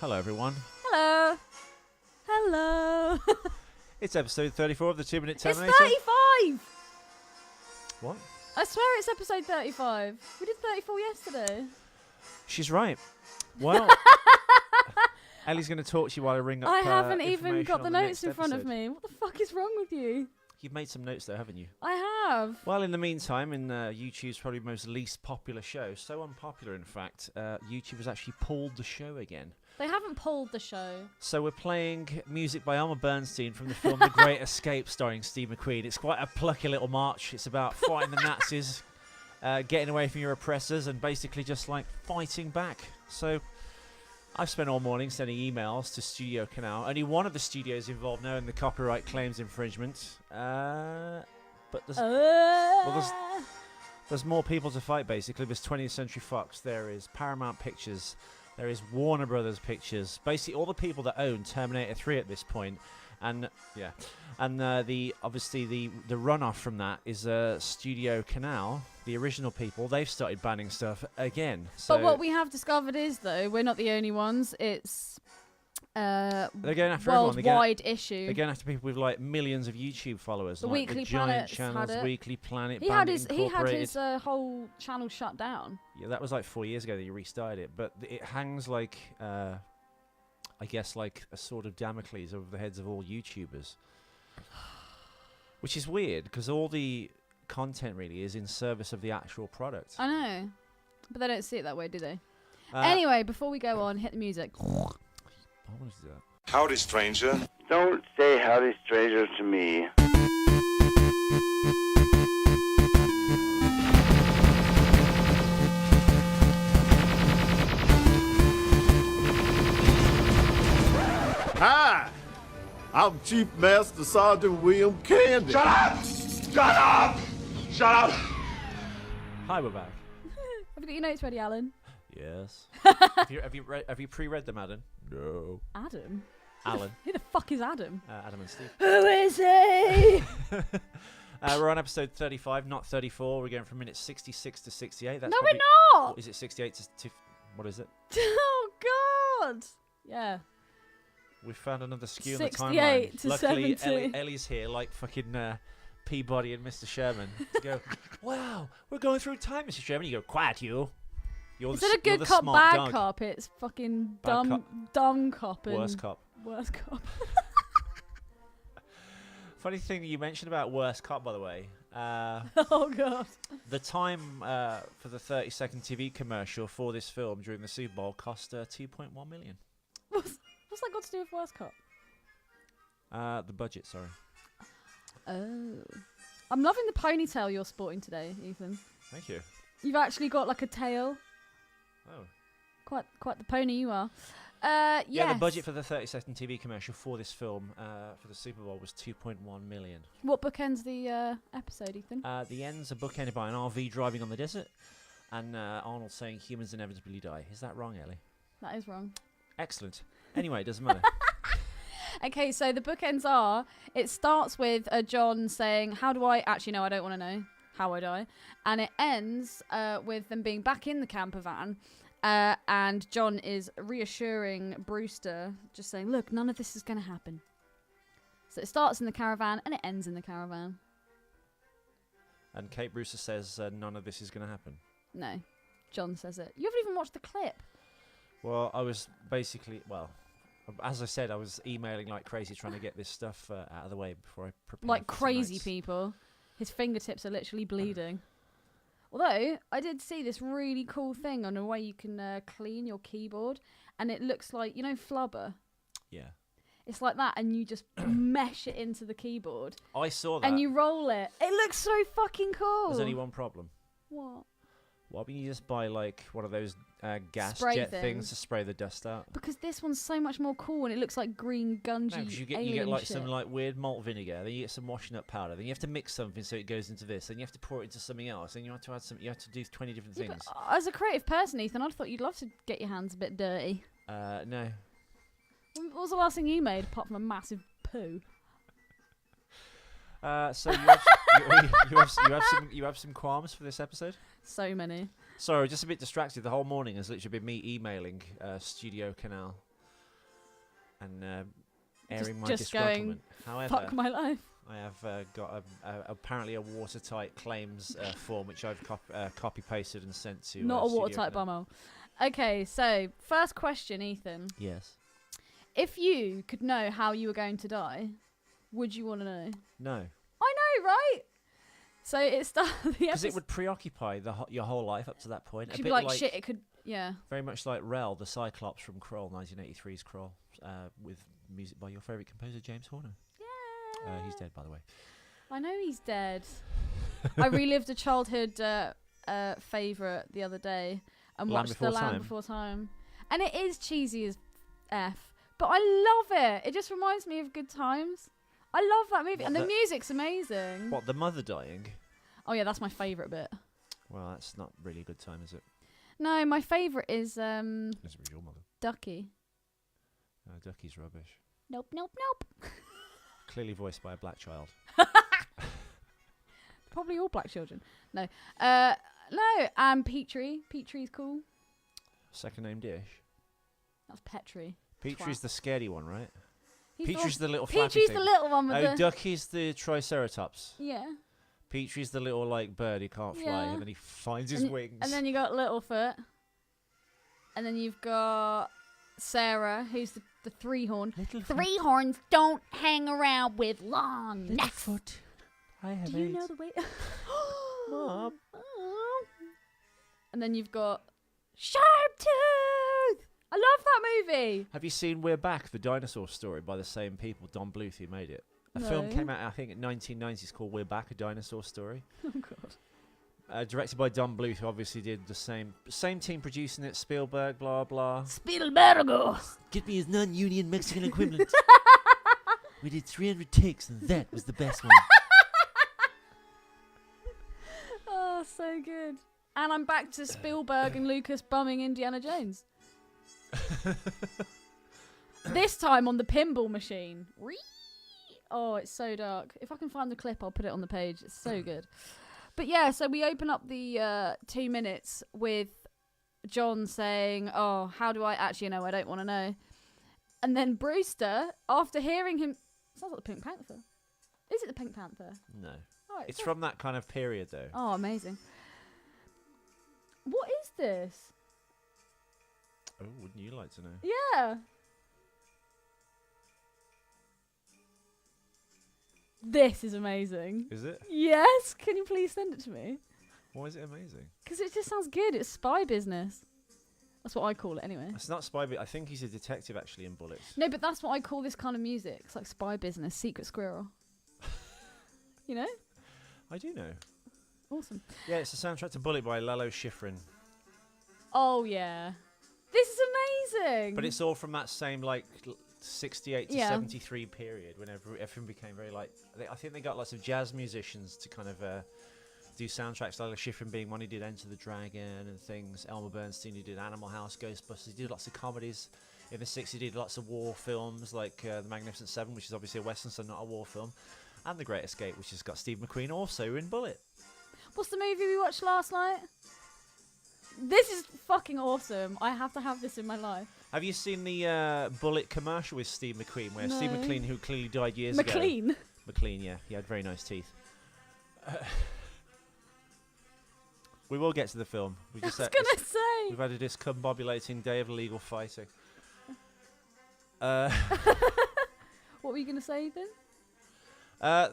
Hello, everyone. Hello. Hello. It's episode 34 of the 2-Minute Terminator. It's 35! What? I swear it's episode 35. We did 34 yesterday. She's right. Well, Ellie's going to talk to you while I ring up I haven't even information got the on notes in next front of episode. me. What the fuck is wrong with you? You've made some notes, though, haven't you? I have. Well, in the meantime, in YouTube's probably most least popular show, so unpopular, in fact, YouTube has actually pulled the show again. They haven't pulled the show. So we're playing music by Elmer Bernstein from the film The Great Escape, starring Steve McQueen. It's quite a plucky little march. It's about fighting the Nazis, getting away from your oppressors, and basically just like fighting back. So I've spent all morning sending emails to Studio Canal. Only one of the studios involved now in the copyright claims infringement. But there's more people to fight, basically. There's 20th Century Fox. There is Paramount Pictures. There is Warner Brothers Pictures. Basically, all the people that own Terminator 3 at this point. And, yeah. And the runoff from that is Studio Canal. The original people, they've started banning stuff again. So But what we have discovered is, though, we're not the only ones. It's they're going after everyone. worldwide issue. They're going after people with like millions of YouTube followers. The like Weekly the giant Planet's channels, had it. Weekly Planet, He had Bandit his Incorporated. whole channel shut down. Yeah, that was like 4 years ago that you restarted it. But it hangs like, I guess, like a sword of Damocles over the heads of all YouTubers. Which is weird, because all the content really is in service of the actual product. I know. But they don't see it that way, do they? Uh, Anyway, before we go on, hit the music. I want to do that. Howdy, stranger. Don't say howdy, stranger, to me. Hi, I'm Chief Master Sergeant William Candy. Shut up! Shut up! Shut up! Hi, we're back. Have you got your notes ready, Alan? Yes. have you pre-read them, Adam? No. Adam? Alan. Who the fuck is Adam? Adam and Steve. Who is he? We're on episode 35, not 34. We're going from minute 66 to 68. That's No, probably, we're not! Is it 68 to what is it? Oh, God! Yeah. We found another skew in the 68 timeline. to Luckily, 70. Ellie's here, like fucking Peabody and Mr. Sherman, to go, wow, we're going through time, Mr. Sherman. You go, quiet, you. You're Is the, it a you're good the cop, smart bad dog. cop? It's fucking Bad dumb cop and... Worst cop. Worst cop. Funny thing you mentioned about worst cop, by the way. Oh, God. The time for the 30-second TV commercial for this film during the Super Bowl cost $2.1 million. What's that got to do with worst cop? The budget, sorry. Oh. I'm loving the ponytail you're sporting today, Ethan. Thank you. You've actually got like a tail. Oh. Quite the pony you are. Yeah, Yes. the budget for the 30-second TV commercial for this film for the Super Bowl was $2.1 million. What bookends the episode, Ethan? The ends are bookended by an RV driving on the desert and Arnold saying humans inevitably die. Is that wrong, Ellie? That is wrong. Excellent. Anyway, it doesn't matter. Okay, so the bookends are, it starts with John saying, how do I... Actually, no, I don't want to know how I die. And it ends with them being back in the camper van. And John is reassuring Brewster, just saying, look, none of this is going to happen. So it starts in the caravan and it ends in the caravan. And Kate Brewster says none of this is going to happen. No, John says it. You haven't even watched the clip. Well, I was basically... Well, as I said, I was emailing like crazy trying to get this stuff out of the way before I prepared. Like for crazy tonight's- people. His fingertips are literally bleeding. Although, I did see this really cool thing on a way you can clean your keyboard. And it looks like, you know, flubber? Yeah. It's like that, and you just mesh it into the keyboard. I saw that. And you roll it. It looks so fucking cool. There's only one problem. What? Why don't you just buy like one of those gas Spray jet things. things to spray the dust out? Because this one's so much more cool, and it looks like green gungy No, because you get alien like shit. some like weird malt vinegar, then you get some washing up powder, then you have to mix something so it goes into this, then you have to pour it into something else, then you have to add some. You have to do 20 different Yeah, things. but as a creative person, Ethan, I'd thought you'd love to get your hands a bit dirty. No. What was the last thing you made apart from a massive poo? So you have some qualms for this episode? So many. Sorry, just a bit distracted. The whole morning has literally been me emailing Studio Canal. and airing my just going, disgruntlement. However, Fuck my life. I have got apparently a watertight claims form which I've copy pasted and sent to. Not a Studio watertight Connect. bumhole. Okay, so first question, Ethan. Yes. If you could know how you were going to die, would you want to know? No. I know, right? So it starts. Because it would preoccupy your whole life up to that point. You'd be like, shit, it could. Yeah. Very much like Rel, the Cyclops from Kroll, 1983's Kroll, with music by your favourite composer, James Horner. Yeah. He's dead, by the way. I know he's dead. I relived a childhood favourite the other day and watched The Land Before Time. And it is cheesy as F, but I love it. It just reminds me of good times. I love that movie. And the music's amazing. What, the mother dying? Oh, yeah, that's my favourite bit. Well, that's not really a good time, is it? No, my favourite is This was your mother. Ducky. Ducky's rubbish. Nope. Clearly voiced by a black child. Probably all black children. No. No, and Petrie. Petrie's cool. Second name dish. That's Petrie. Petrie's the scaredy one, right? He's Petrie's the little flappy Petrie's thing. the little one with Oh, the... Ducky's the Triceratops. Yeah. Petrie's the little, like, bird who can't fly, Yeah. and then he finds his wings. And then you got Littlefoot. And then you've got Sarah, who's the three-horn. Three horns don't hang around with long necks. Littlefoot, I have Do you know the way... Mom. And then you've got Sharptooth. I love that movie. Have you seen We're Back, the dinosaur story by the same people, Don Bluth, who made it? A film came out, I think, in 1990s called We're Back, a dinosaur story. Oh, God. Directed by Don Bluth, who obviously did the same team producing it, Spielberg, blah, blah. Spielberg. Get me his non-union Mexican equivalent. We did 300 takes, and that was the best one. Oh, so good. And I'm back to Spielberg and Lucas bumming Indiana Jones. This time on the pinball machine. Oh, it's so dark. If I can find the clip, I'll put it on the page. It's so good. But yeah, so we open up the 2 minutes with John saying, oh, how do I actually know? I don't want to know. And then Brewster, after hearing him... Sounds like the Pink Panther. Is it the Pink Panther? No. Oh, It's from that kind of period, though. Oh, amazing. What is this? Oh, wouldn't you like to know? Yeah. This is amazing. Is it? Yes. Can you please send it to me? Why is it amazing? Because it just sounds good. It's spy business. That's what I call it anyway. It's not spy, but I think he's a detective actually in Bullets. No, but that's what I call this kind of music. It's like spy business, secret squirrel. You know? I do know. Awesome. Yeah, it's the soundtrack to Bullet by Lalo Schifrin. Oh, yeah. This is amazing. But it's all from that same, like, 68 to 73 period when everything became very, like... I think they got lots of jazz musicians to kind of do soundtracks. Lalo Schifrin being one who did Enter the Dragon and things. Elmer Bernstein who did Animal House, Ghostbusters. He did lots of comedies. In the 60s, he did lots of war films, like The Magnificent Seven, which is obviously a Western, so not a war film. And The Great Escape, which has got Steve McQueen also in Bullet. What's the movie we watched last night? This is fucking awesome. I have to have this in my life. Have you seen the Bullet commercial with Steve McQueen, where Steve No. McQueen, who clearly died years ago... McLean. McLean, yeah. He had very nice teeth. We will get to the film. I was going to say. We've had a discombobulating day of illegal fighting. What were you going to say, Ethan? I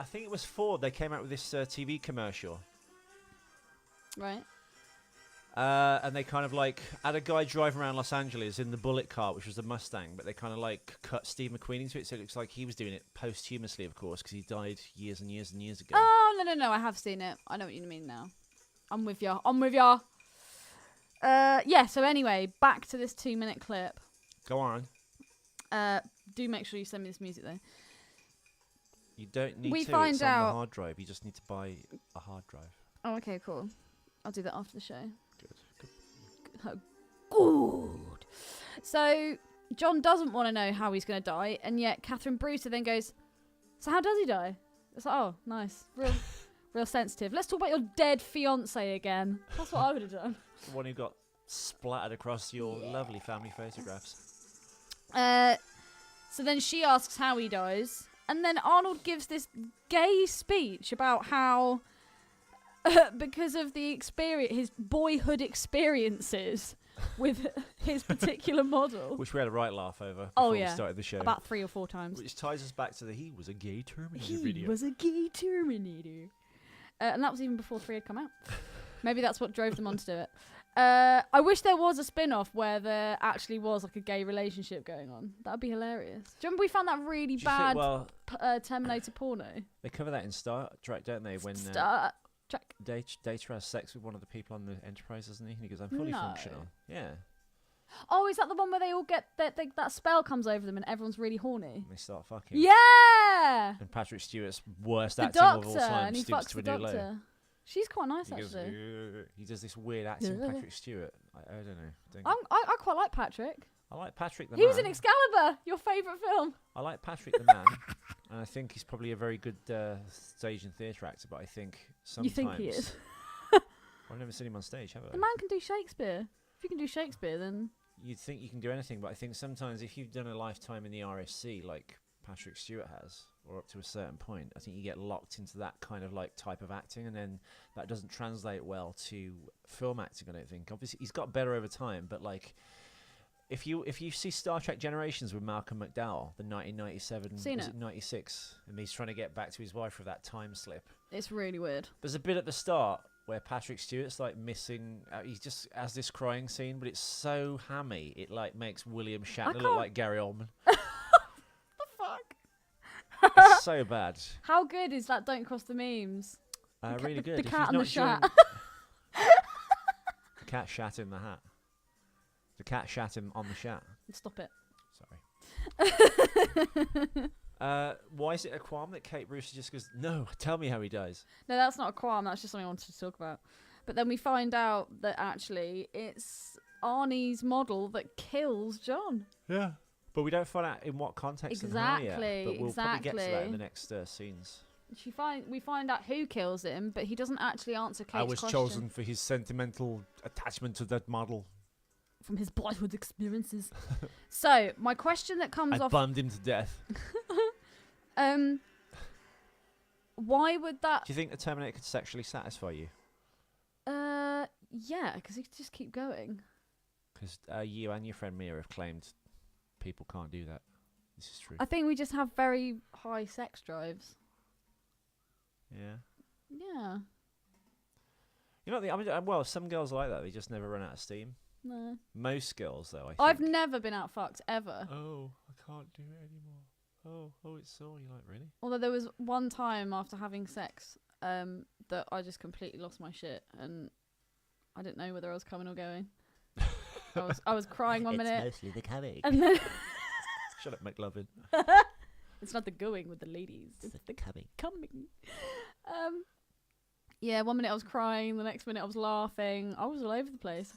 think it was Ford. They came out with this TV commercial. Right. And they kind of like had a guy driving around Los Angeles in the Bullet car, which was a Mustang, but they kind of like cut Steve McQueen into it, so it looks like he was doing it posthumously, of course, because he died years and years and years ago. Oh, no. I have seen it. I know what you mean now. I'm with ya. Yeah, so anyway, back to this 2-minute clip. Go on. Do make sure you send me this music, though. You don't need We to. find It's on out- the hard drive. You just need to buy a hard drive. Oh, okay, cool. I'll do that after the show. Good. Good. So, John doesn't want to know how he's going to die, and yet Catherine Brewster then goes, so how does he die? It's like, oh, nice. Real sensitive. Let's talk about your dead fiancé again. That's what I would have done. The one who got splattered across your lovely family photographs. So then she asks how he dies, and then Arnold gives this gay speech about how, because of the experience, his boyhood experiences with his particular model. Which we had a right laugh over before Oh we yeah, started the show. about 3 or 4 times. Which ties us back to the he was a gay Terminator He video. was a gay Terminator. And that was even before 3 had come out. Maybe that's what drove them on to do it. I wish there was a spin-off where there actually was like a gay relationship going on. That would be hilarious. Do you remember we found that really Do you think- bad well, Terminator porno? they cover that in Star Trek, don't they? When Star Trek. Data has sex with one of the people on the Enterprise, doesn't he? And he goes, I'm fully No. functional. Yeah. Oh, is that the one where they all get that spell comes over them and everyone's really horny? And they start fucking. Yeah! And Patrick Stewart's worst The acting of all doctor, time and he stoops fucks to the a new low. doctor. She's quite nice, He goes, actually. he does this weird acting, Ugh. Patrick Stewart. I don't know. I quite like Patrick. I like Patrick the He man. was in Excalibur, your favourite film. I like Patrick the man, and I think he's probably a very good stage and theatre actor. But I think sometimes You think he is? I've never seen him on stage, have I? The man can do Shakespeare. If you can do Shakespeare, then You'd think you can do anything, but I think sometimes if you've done a lifetime in the RSC like Patrick Stewart has, or up to a certain point, I think you get locked into that kind of like type of acting, and then that doesn't translate well to film acting. I don't think. Obviously, he's got better over time, but like if you see Star Trek Generations with Malcolm McDowell, the 1997, Seen was it. it 96, and he's trying to get back to his wife with that time slip. it's really weird. There's a bit at the start where Patrick Stewart's like missing. He just has this crying scene, but it's so hammy. It like makes William Shatner look can't- like Gary Oldman. The fuck? It's so bad. How good is that? Don't cross the memes. Really good. The If cat you've and the not shat. joined- The cat shat in the hat. The cat shat him on the shat. Stop it. Sorry. Why is it a qualm that Kate Brewster just goes, no, tell me how he dies? No, that's not a qualm. That's just something I wanted to talk about. But then we find out that actually it's Arnie's model that kills John. Yeah. But we don't find out in what context and how yet. Exactly, But we'll probably get to that in exactly. the next scenes. We find out who kills him, but he doesn't actually answer Kate's I was question. chosen for his sentimental attachment to that model. From his boyhood experiences. So my question that comes I off, bummed him to death. why would that? Do you think the Terminator could sexually satisfy you? Yeah, because he could just keep going. Because you and your friend Mia have claimed people can't do that. This is true. I think we just have very high sex drives. Yeah. Yeah. You know, well, some girls are like that. They just never run out of steam. No. Most girls, though, I think. I've never been out fucked ever. Oh, I can't do it anymore. Oh, it's sore. You're like, really? Although there was one time after having sex that I just completely lost my shit and I didn't know whether I was coming or going. I was crying one minute. It's mostly the coming. And then Shut up, McLovin. it's not the going with the ladies. It's the coming. coming. Yeah, one minute I was crying, the next minute I was laughing. I was all over the place.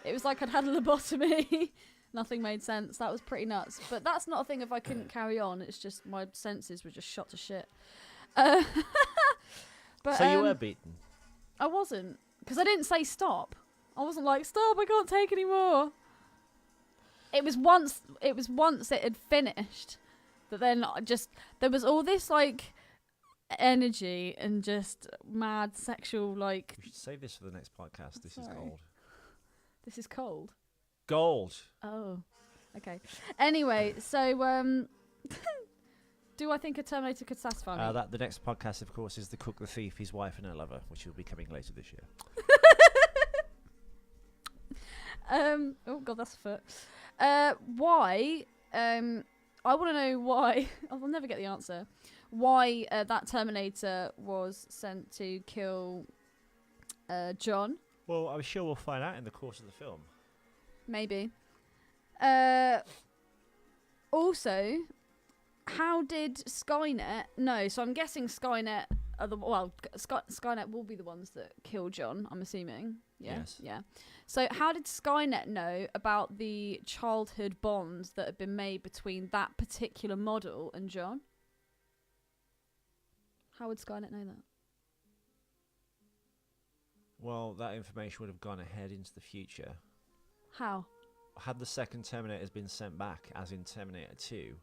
It was like I'd had a lobotomy. Nothing made sense. That was pretty nuts. But that's not a thing if I couldn't carry on. It's just my senses were just shot to shit. But, So you were beaten. I wasn't. Because I didn't say stop. I wasn't like, stop, I can't take any more. It was once it had finished that then there was all this like energy and just mad sexual like. We should save this for the next podcast. This is Sorry. gold. This is cold. Gold. Oh, okay. Anyway, so do I think a Terminator could satisfy me? The next podcast, of course, is The Cook, the Thief, His Wife and Her Lover, which will be coming later this year. Oh god, that's a foot. Why? I want to know why. I will never get the answer. Why that Terminator was sent to kill John? Well, I'm sure we'll find out in the course of the film. Maybe. Also, how did Skynet? No, so I'm guessing Skynet are Skynet will be the ones that kill John. I'm assuming. Yeah. Yes. Yeah. So how did Skynet know about the childhood bonds that had been made between that particular model and John? How would Skynet know that? Well, that information would have gone ahead into the future. How? had the second Terminator been sent back, as in Terminator 2,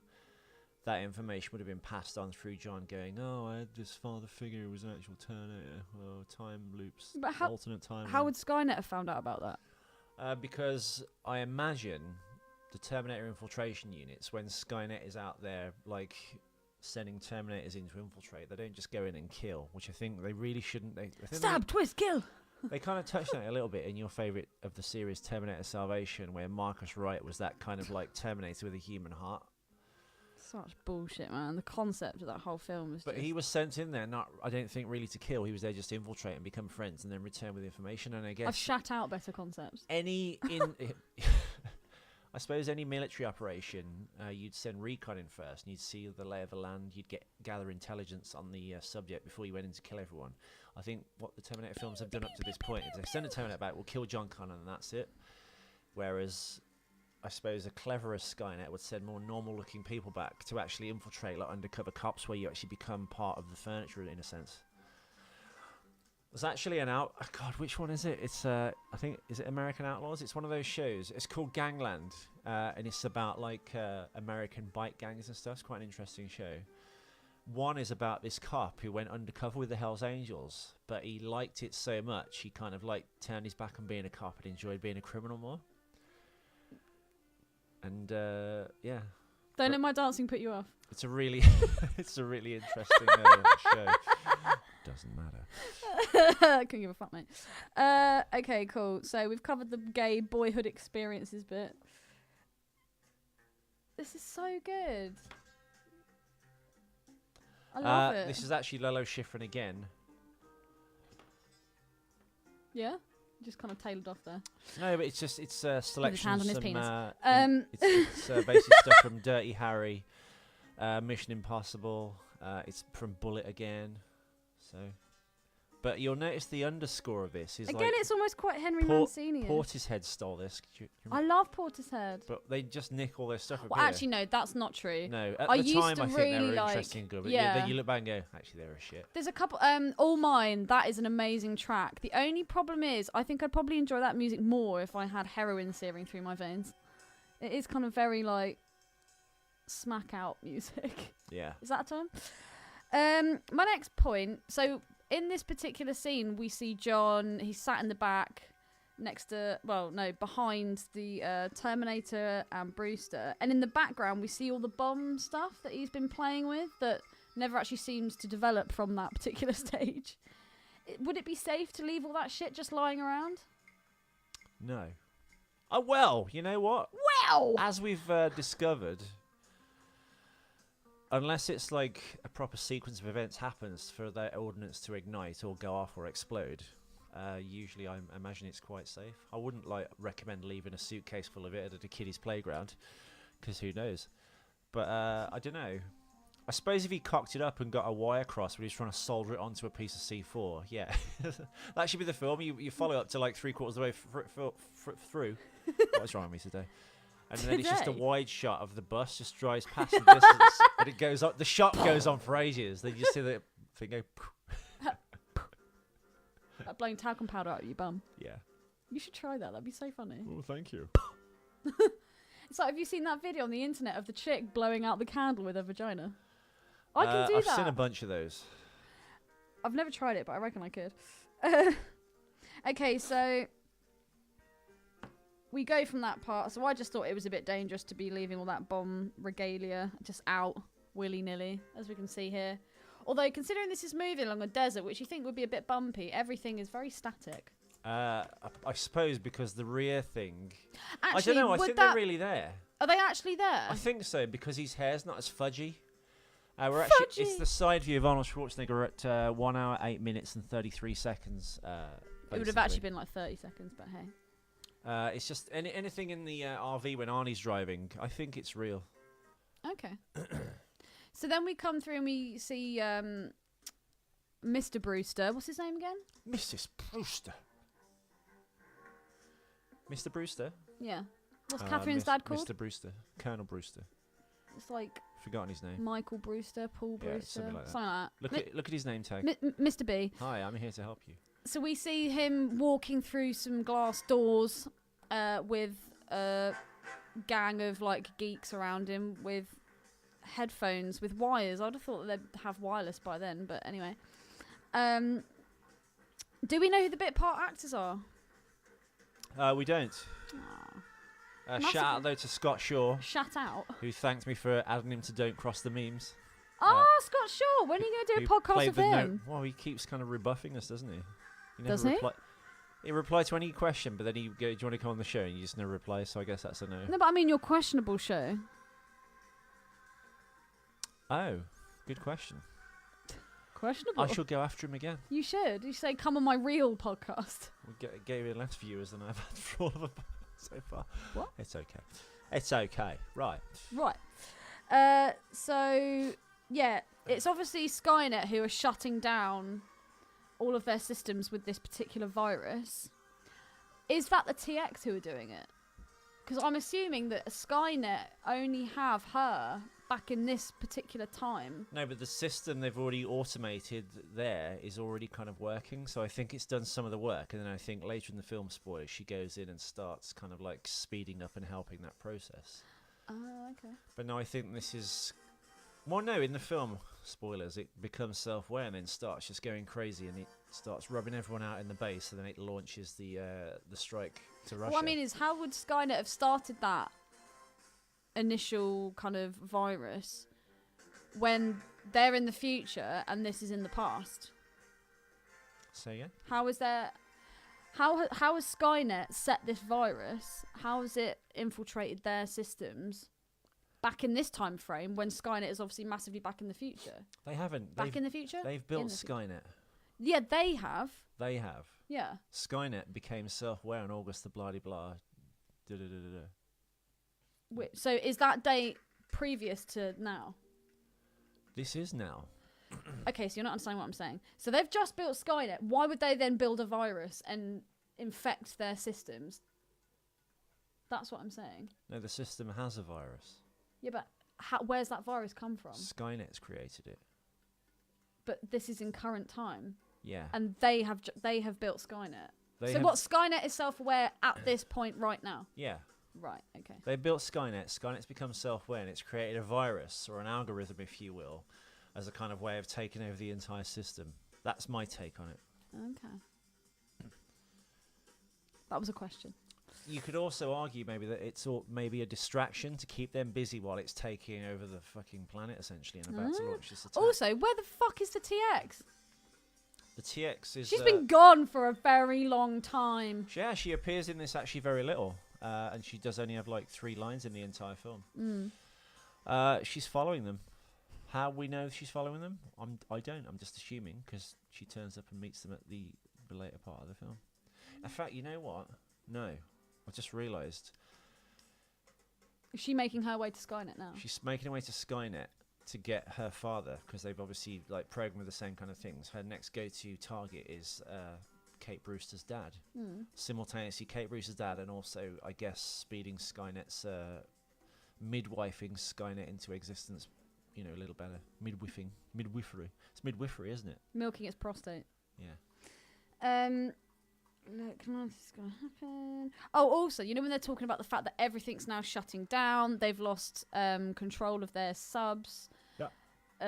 that information would have been passed on through John going, oh, I had this father figure who was an actual Terminator. Oh, time loops, But alternate time. How would Skynet have found out about that? Because I imagine the Terminator infiltration units, when Skynet is out there, like, sending Terminators in to infiltrate, they don't just go in and kill, which I think they really shouldn't. I think Stab, twist, kill! They kind of touched on it a little bit in your favourite of the series, Terminator Salvation, where Marcus Wright was that kind of like Terminator with a human heart. Such bullshit, man. The concept of that whole film was But he was sent in there, not, I don't think, really to kill. He was there just to infiltrate and become friends and then return with information. And I guess I've shut out better concepts. I suppose any military operation, you'd send recon in first, and you'd see the lay of the land. You'd gather intelligence on the subject before you went in to kill everyone. I think what the Terminator films have done up to this point is they send a Terminator back, we'll kill John Connor, and that's it. Whereas, I suppose a cleverer Skynet would send more normal-looking people back to actually infiltrate, like undercover cops, where you actually become part of the furniture in a sense. There's actually an God, which one is it? It's I think, is it American Outlaws? It's one of those shows. It's called Gangland, and it's about like American bike gangs and stuff. It's quite an interesting show. One is about this cop who went undercover with the Hells Angels, but he liked it so much he kind of like turned his back on being a cop and enjoyed being a criminal more. And yeah. Don't let my dancing put you off. It's a really, it's a really interesting show. Doesn't matter. Couldn't give a fuck, mate. Okay, cool. So we've covered the gay boyhood experiences bit. This is so good. I love it. This is actually Lalo Schifrin again. Yeah? Just kind of tailored off there. No, but it's just, it's selections hand on his from, penis. it's basically stuff from Dirty Harry, Mission Impossible, it's from Bullet again, so. But you'll notice the underscore of this is again, like it's almost quite Henry Mancini. Portishead stole this. I love Portishead. But they just nick all their stuff. Well, actually, no, that's not true. No, at I the used time to I think really they were like, interesting and good, but yeah. then you look back and go, actually they're a shit. There's a couple. All Mine. That is an amazing track. The only problem is, I think I'd probably enjoy that music more if I had heroin searing through my veins. It is kind of very like smack out music. Yeah. Is that a term? My next point. So in this particular scene, we see John. He's sat in the back, next to, behind the Terminator and Brewster, and in the background we see all the bomb stuff that he's been playing with that never actually seems to develop from that particular stage. Would it be safe to leave all that shit just lying around? No. Oh well, you know what? Well, as we've discovered, unless it's like a proper sequence of events happens for that ordnance to ignite or go off or explode, usually I imagine it's quite safe. I wouldn't recommend leaving a suitcase full of it at a kiddie's playground, because who knows. But I don't know. I suppose if he cocked it up and got a wire across when he's trying to solder it onto a piece of C4, yeah. That should be the film. You follow up to like 3/4 of the way through. What's wrong with me today? And then it's just a wide shot of the bus just drives past the distance, and it goes up. The shot goes on for ages. Then you see the thing go. Like blowing talcum powder out of your bum. Yeah. You should try that. That'd be so funny. Oh, thank you. It's like, have you seen that video on the internet of the chick blowing out the candle with her vagina? I can do that. I've seen a bunch of those. I've never tried it, but I reckon I could. Okay, so we go from that part. So I just thought it was a bit dangerous to be leaving all that bomb regalia just out willy-nilly, as we can see here. Although, considering this is moving along a desert, which you think would be a bit bumpy, everything is very static. I suppose because the rear thing... Actually, I don't know, I think they're really there. Are they actually there? I think so, because his hair's not as fudgy. It's the side view of Arnold Schwarzenegger at 1 hour, 8 minutes and 33 seconds. It would have actually been like 30 seconds, but hey. It's just anything in the RV when Arnie's driving, I think it's real. Okay. So then we come through and we see Mr. Brewster. What's his name again? Mrs. Brewster. Mr. Brewster? Yeah. What's Catherine's dad called? Mr. Brewster. Colonel Brewster. It's like... Forgotten his name. Michael Brewster, Paul Brewster, something like that. Something like that. Look at his name tag. Mr. B. Hi, I'm here to help you. So we see him walking through some glass doors with gang of like geeks around him with headphones with wires. I'd have thought they'd have wireless by then, but anyway. Do we know who the bit part actors are? We don't. Shout out though to Scott Shaw, Shout out. who thanked me for adding him to Don't Cross the Memes. Scott Shaw. When are you going to do a Who podcast played with the him? Well, he keeps kind of rebuffing us, doesn't he? Does he? He replied to any question, but then he go, "Do you want to come on the show?" And you just never reply. So I guess that's a no. No, but I mean your questionable show. Oh, good question. Questionable. I shall go after him again. You should. You say, come on my real podcast. We gave it less viewers than I've had for all of them so far. What? It's okay. It's okay. Right. Right. So, yeah, it's obviously Skynet who are shutting down all of their systems with this particular virus. Is that the TX who are doing it? Because I'm assuming that Skynet only have her back in this particular time. No, but the system they've already automated there is already kind of working. So I think it's done some of the work. And then I think later in the film, spoiler, she goes in and starts kind of like speeding up and helping that process. Okay. But no, I think this is... Well, no, in the film, spoilers, it becomes self-aware and then starts just going crazy and it starts rubbing everyone out in the base and then it launches the strike to Russia. What I mean is, how would Skynet have started that initial kind of virus when they're in the future and this is in the past? Say again? How has Skynet set this virus? How has it infiltrated their systems back in this time frame when Skynet is obviously massively back in the future? They haven't. Back in the future? They've built Skynet. Yeah, they have. They have. Yeah. Skynet became self-aware on August the bloody blah. Wait, so is that date previous to now? This is now. Okay, so you're not understanding what I'm saying. So they've just built Skynet. Why would they then build a virus and infect their systems? That's what I'm saying. No, the system has a virus. Yeah, but where's that virus come from? Skynet's created it. But this is in current time. Yeah. And they have built Skynet. Skynet is self-aware at this point right now? Yeah. Right, okay. They built Skynet. Skynet's become self-aware and it's created a virus or an algorithm, if you will, as a kind of way of taking over the entire system. That's my take on it. Okay. That was a question. You could also argue maybe that it's maybe a distraction to keep them busy while it's taking over the fucking planet, essentially, and about to launch this attack. Also, where the fuck is the TX? The TX is... She's been gone for a very long time. Yeah, she appears in this actually very little. And she does only have like 3 lines in the entire film. She's following them. How we know she's following them? I don't. I'm just assuming because she turns up and meets them at the later part of the film. In fact, you know what? No, I just realised. Is she making her way to Skynet now? She's making her way to Skynet to get her father because they've obviously like programmed the same kind of things. Her next go-to target is Kate Brewster's dad. Simultaneously Kate Brewster's dad and also I guess speeding Skynet's midwifing Skynet into existence, you know, a little better. Midwifery. It's midwifery, isn't it? Milking its prostate. Yeah. Look, this is gonna happen. Oh, also, you know when they're talking about the fact that everything's now shutting down, they've lost control of their subs. Yeah.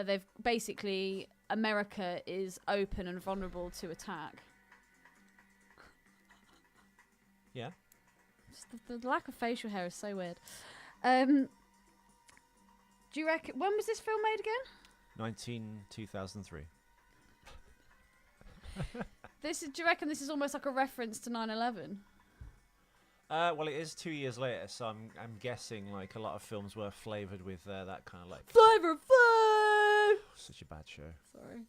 They've basically America is open and vulnerable to attack. Yeah. Just the lack of facial hair is so weird. Do you reckon... When was this film made again? 2003. Do you reckon this is almost like a reference to 9/11? Well, it is 2 years later, so I'm guessing like a lot of films were flavoured with that kind of like... Flavor of Flav! Such a bad show. Sorry.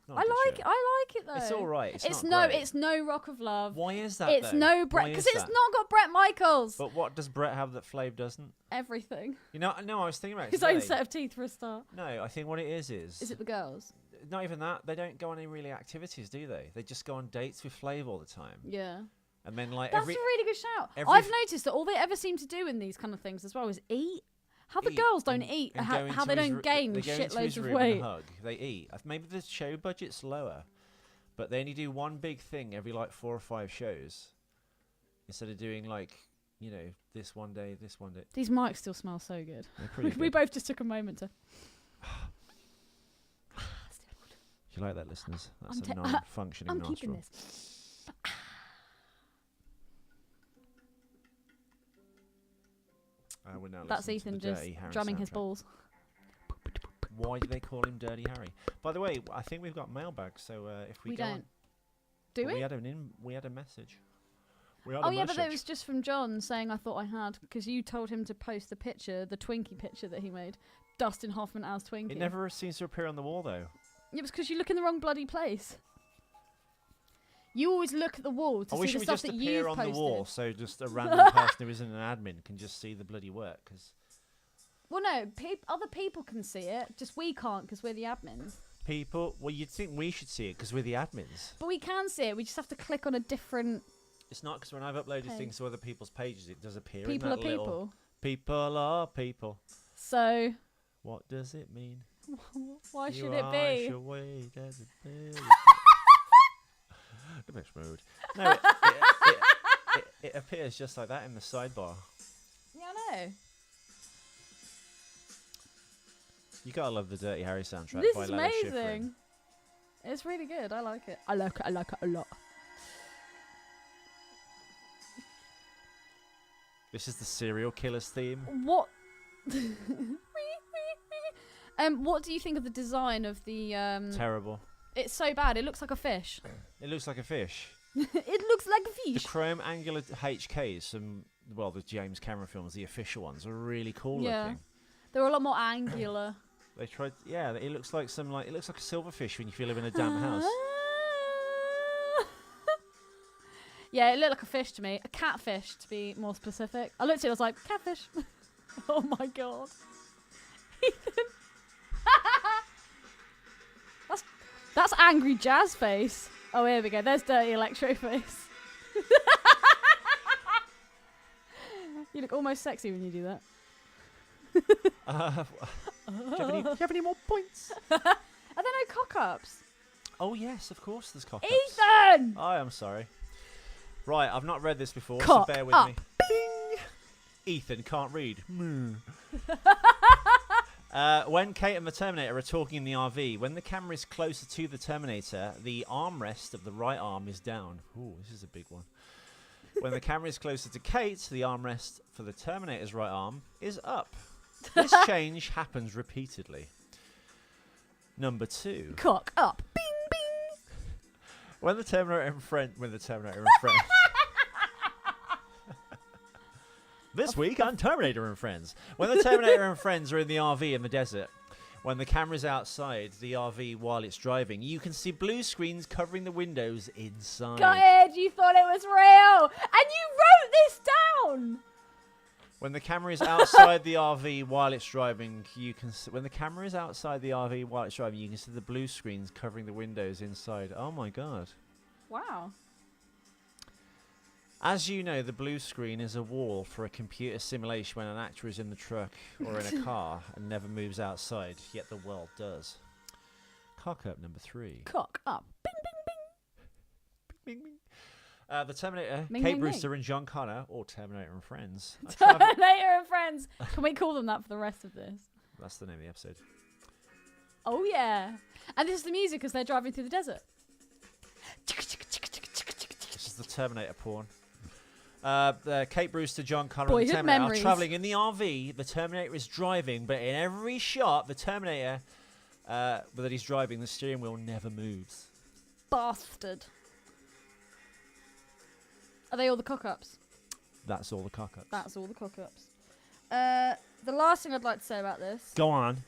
Not a I good like show. I like it though. It's all right. It's no Rock of Love. Why is that? It's though? no Brett because it's not got Brett Michaels. But what does Brett have that Flav doesn't? Everything. You know, no, I was thinking about it His own today. set of teeth for a start. No, I think what it is Is it the girls? not even that. They don't go on any really activities, do they? They just go on dates with Flav all the time. Yeah. And then like That's a really good shout. every I've noticed that all they ever seem to do in these kind of things as well is eat. How the girls don't eat, and how go they into his don't gain they go into shitloads his of room weight. and hug. They eat. Maybe the show budget's lower, but they only do one big thing every like 4 or 5 shows instead of doing like you know, this one day. These mics still smell so good. They're pretty We good. both just took a moment to. You like that, listeners? That's I'm a ta- non-functioning I'm nostril. keeping this. We're now That's listening to Ethan the Dirty just Harry drumming his soundtrack. balls. Why do they call him Dirty Harry? By the way, I think we've got mailbag. So if we We go don't. on, Do we we? had a message. We had Oh a yeah, but message. it was just from John saying I thought I had because you told him to post the picture, the Twinkie picture that he made, Dustin Hoffman as Twinkie. It never seems to appear on the wall though. It was because you look in the wrong bloody place. You always look at the wall to I see wish the it would stuff just that appear you've on posted. the wall, so just a random person who isn't an admin can just see the bloody work. Cause Well, no, other people can see it, just we can't because we're the admins. people, well, you'd think we should see it because we're the admins. But we can see it. We just have to click on a different. It's not because when I've uploaded Okay. things to other people's pages, it does appear People in are that little. people. People are people. So What does it mean? why You should it are be? your way, there's a bill. The best mode. No, it appears just like that in the sidebar. Yeah, I know. You gotta love the Dirty Harry soundtrack. This by is Lalo Schifrin. amazing. It's really good. I like it. I like it a lot. This is the serial killer's theme. What? What do you think of the design of the? Terrible. It's so bad. It looks like a fish. It looks like a fish. It looks like a The fish. chrome angular HKs from, well, the James Cameron films, the official ones, are really cool Yeah. looking. They're a lot more angular. They tried, yeah. It looks like it looks like a silverfish when you live in a damp house. Yeah, it looked like a fish to me. A catfish, to be more specific. I looked at it, I was like, catfish. Oh my god. Ethan. That's angry jazz face. Oh, here we go. There's dirty electro face. You look almost sexy when you do that. Do you have any more points? Are there no cock-ups? Oh yes, of course. There's cock ups. Ethan! I am sorry. Right, I've not read this before, Cock so bear with up. me. Bing! Ethan can't read. When Kate and the Terminator are talking in the RV, when the camera is closer to the Terminator, the armrest of the right arm is down. Ooh, this is a big one. When the camera is closer to Kate, the armrest for the Terminator's right arm is up. This change happens repeatedly. Number 2. Cock up. Bing, bing. When the Terminator and friends. This week on Terminator and Friends. When the Terminator and friends are in the RV in the desert, when the camera's outside the RV while it's driving, you can see blue screens covering the windows inside. Got it. You thought it was real. And you wrote this down. When the camera is outside the RV while it's driving, when the camera is outside the RV while it's driving, you can see the blue screens covering the windows inside. Oh my god. Wow. As you know, the blue screen is a wall for a computer simulation when an actor is in the truck or in a car and never moves outside, yet the world does. Cock up number 3. Cock up. Bing, bing, Bing, bing. The Terminator, Bing, Kate bing, Brewster and John Connor, or Terminator and Friends. bing. Terminator and Friends. Can we call them that for the rest of this? That's the name of the episode. Oh, yeah. And this is the music as they're driving through the desert. This is the Terminator porn. Kate Brewster, John Connor, and Boyhood the Terminator memories. are travelling in the RV. The Terminator is driving, but in every shot, the Terminator that he's driving, the steering wheel never moves. Bastard. Are they all the cock-ups? That's all the cock-ups. That's all the cock-ups. The last thing I'd like to say about this. Go on.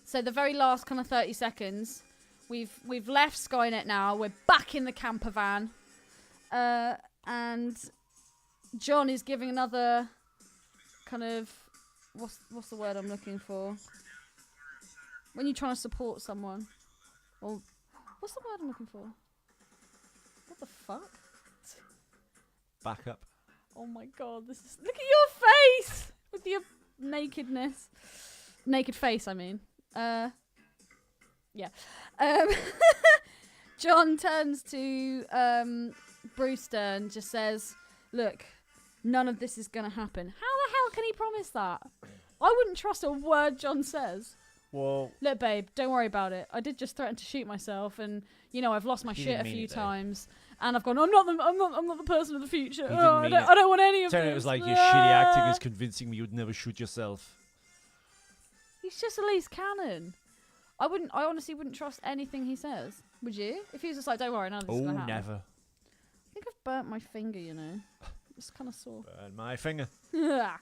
So the very last kind of 30 seconds, we've left Skynet now. We're back in the camper van, and John is giving another kind of what's the word I'm looking for? When you're trying to support someone, or what's the word I'm looking for? What the fuck? Back up. Oh my god! This is look at your face with your nakedness, naked face. I mean. Yeah. John turns to Brewster and just says, "Look, none of this is going to happen. How the hell can he promise that? I wouldn't trust a word John says. Well, look, babe, don't worry about it. I did just threaten to shoot myself, and I've lost my shit a few times, and I've gone. I'm not the person of the future. I don't want any of this. It was like your shitty acting is convincing me you'd never shoot yourself. He's just a loose cannon. I honestly wouldn't trust anything he says. Would you? If he was just like, don't worry, none of this is gonna happen. Never. I think I've burnt my finger. It's kind of sore. Burn my finger. Yeah,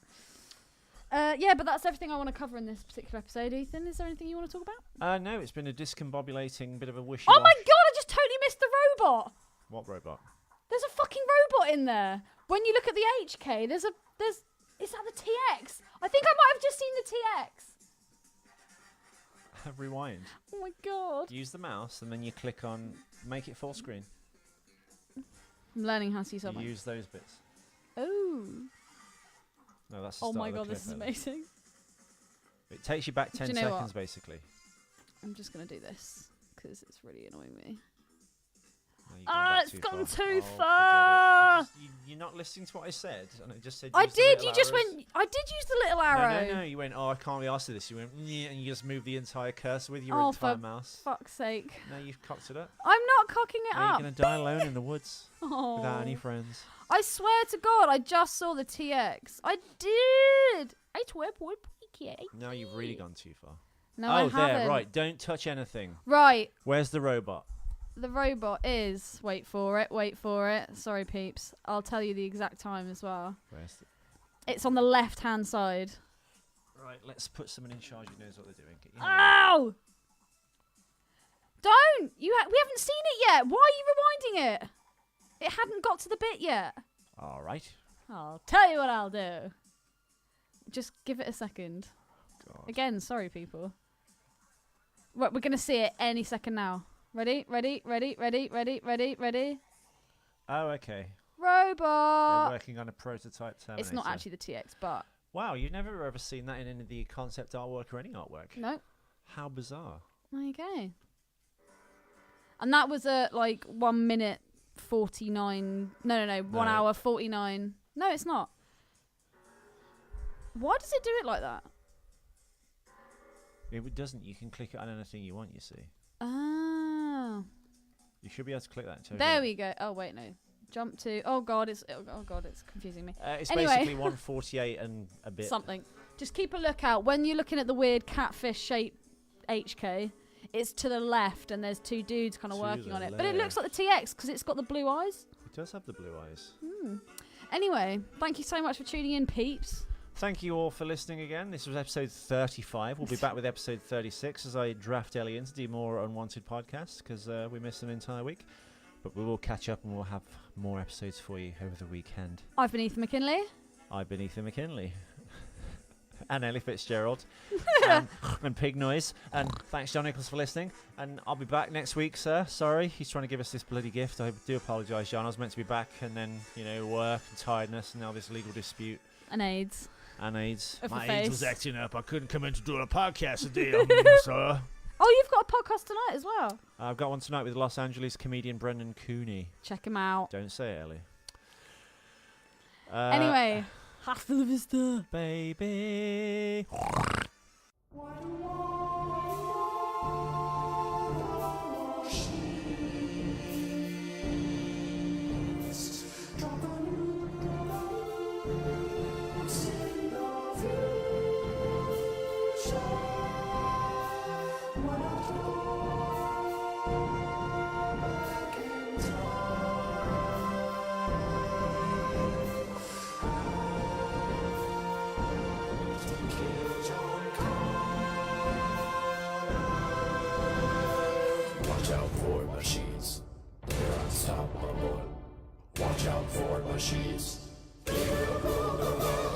but that's everything I want to cover in this particular episode. Ethan, is there anything you want to talk about? No, it's been a discombobulating bit of a wishy. Oh my god, I just totally missed the robot. What robot? There's a fucking robot in there. When you look at the HK, is that the TX? I think I might have just seen the TX. Rewind. Oh my god. Use the mouse and then you click on make it full screen. I'm learning how to use something. Use those bits. Oh. No, that's the Oh start my of the god, clip, this is Ellie. amazing. It takes you back 10 Do you know seconds, what? basically. I'm just going to do this because it's really annoying me. No, you've gone back It's too gone far. too Oh, far. forget it. You're not listening to what I said, and I just said. I use the did. little You just arrows. went. I did use the little arrow. No. You went. Oh, I can't be asked to this. You went, yeah, and you just moved the entire cursor with your Oh, entire for mouse. Fuck's sake. No, you've cocked it up. I'm not cocking it Now up. you're gonna die alone in the woods Oh. without any friends. I swear to God, I just saw the TX. I did. I swear, boy, Now you've really gone too far. No, I haven't. there, right. Don't touch anything. Right. Where's the robot? The robot is. Wait for it. Sorry, peeps. I'll tell you the exact time as well. Where's the... It's on the left-hand side. Right, let's put someone in charge who knows what they're doing. Get your Ow! Don't! We haven't seen it yet. Why are you rewinding it? It hadn't got to the bit yet. All right. I'll tell you what I'll do. Just give it a second. God. Again, sorry, people. Right, we're going to see it any second now. Ready? Oh, okay. Robot! They're working on a prototype Terminator. It's not actually the TX, but... Wow, you've never ever seen that in any of the concept artwork or any artwork. No. How bizarre. There you go. And that was at 1 minute 49... No. 1 hour 49... No, it's not. Why does it do it like that? It doesn't. You can click it on anything you want, you see. Oh. You should be able to click that. There we go. Oh, wait, no. Jump to... Oh, God, it's confusing me. It's Anyway. basically 148 and a bit. Something. Just keep a lookout. When you're looking at the weird catfish-shaped HK, it's to the left, and there's two dudes kind of To working the on it. But it looks like the TX, because it's got the blue eyes. It does have the blue eyes. Anyway, thank you so much for tuning in, peeps. Thank you all for listening again. This was episode 35. We'll be back with episode 36 as I draft Ellie in to do more unwanted podcasts because we missed an entire week. But we will catch up and we'll have more episodes for you over the weekend. I've been Ethan McKinley. I've been Ethan McKinley. And Ellie Fitzgerald. and Pig Noise. And thanks, John Nichols, for listening. And I'll be back next week, sir. Sorry, he's trying to give us this bloody gift. I do apologise, John. I was meant to be back and then, work and tiredness and now this legal dispute. And AIDS. And AIDS. Of the My face. AIDS was acting up. I couldn't come in to do a podcast today, sir. Oh, you've got a podcast tonight as well. I've got one tonight with Los Angeles comedian Brendan Cooney. Check him out. Don't say it, Ellie. Anyway, hasta la vista. Baby. Watch out for machines. They're unstoppable. Watch out for machines. They will rule the world.